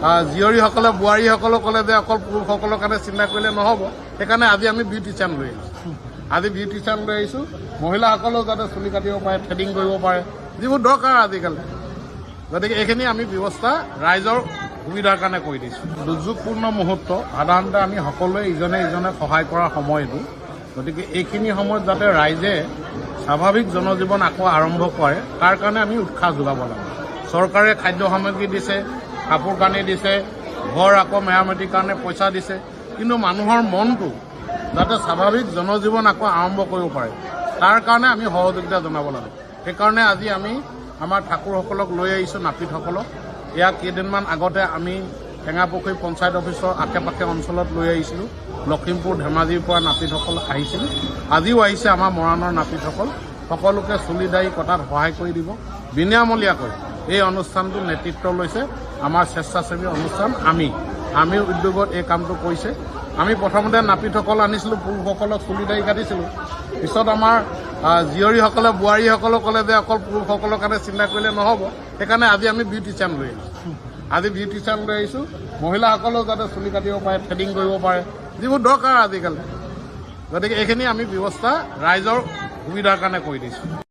জীয়ৰীসকলে বোৱাৰীসকলক ক'লে যে অকল পুৰুষসকলৰ কাৰণে চিন্তা কৰিলে নহ'ব, সেইকাৰণে আজি আমি বিউটিচিয়ান লৈ আহিছোঁ। আজি বিউটিচিয়ান লৈ আহিছোঁ, মহিলাসকলেও যাতে চুলি কাটিব পাৰে, থ্ৰেডিং কৰিব পাৰে, যিবোৰ দৰকাৰ আজিকালি। গতিকে এইখিনি আমি ব্যৱস্থা ৰাইজৰ সুবিধাৰ কাৰণে কৰি দিছোঁ। দুৰ্যোগপূৰ্ণ মুহূৰ্ত, সাধাৰণতে আমি সকলোৱে ইজনে সিজনে সহায় কৰাৰ সময় এইটো। গতিকে এইখিনি সময়ত যাতে ৰাইজে স্বাভাৱিক জনজীৱন আকৌ আৰম্ভ কৰে, তাৰ কাৰণে আমি উৎসাহ যোগাব লাগে। চৰকাৰে খাদ্য সামগ্ৰী দিছে, কাপোৰ কানি দিছে, ঘৰ আকৌ মেৰামতিৰ কাৰণে পইচা দিছে, কিন্তু মানুহৰ মনটো যাতে স্বাভাৱিক জনজীৱন আকৌ আৰম্ভ কৰিব পাৰে, তাৰ কাৰণে আমি সহযোগিতা জনাব লাগে। সেইকাৰণে আজি আমি আমাৰ ঠাকুৰসকলক লৈ আহিছোঁ, নাপিতসকলক। এয়া কেইদিনমান আগতে আমি টেঙাপুখুৰী পঞ্চায়ত অফিচৰ আশে পাশে অঞ্চলত লৈ আহিছিলোঁ। লখিমপুৰ ধেমাজিৰ পৰা নাপিতসকল আহিছিল, আজিও আহিছে আমাৰ মৰাণৰ নাপিতসকল। সকলোকে চুলি দাড়ি কটাত সহায় কৰি দিব বিনামূলীয়াকৈ। এই অনুষ্ঠানটো নেতৃত্ব লৈছে আমাৰ স্বেচ্ছাসেৱী অনুষ্ঠান আমি উদ্যোগত এই কামটো কৰিছে। আমি প্ৰথমতে নাপিতসকল আনিছিলোঁ, পুৰুষসকলক চুলি দাড়ি কাটিছিলোঁ। পিছত আমাৰ জীয়ৰীসকলে বোৱাৰীসকলক ক'লে যে অকল পুৰুষসকলৰ কাৰণে চিন্তা কৰিলে নহ'ব, সেইকাৰণে আজি আমি বিউটিচিয়ান লৈ আহিছোঁ। আজি বিউটিচিয়ান লৈ আহিছোঁ, মহিলাসকলেও যাতে চুলি কাটিব পাৰে, থ্ৰেডিং কৰিব পাৰে, যিবোৰ দৰকাৰ আজিকালি। গতিকে এইখিনি আমি ব্যৱস্থা ৰাইজৰ সুবিধাৰ কাৰণে কৰি দিছোঁ।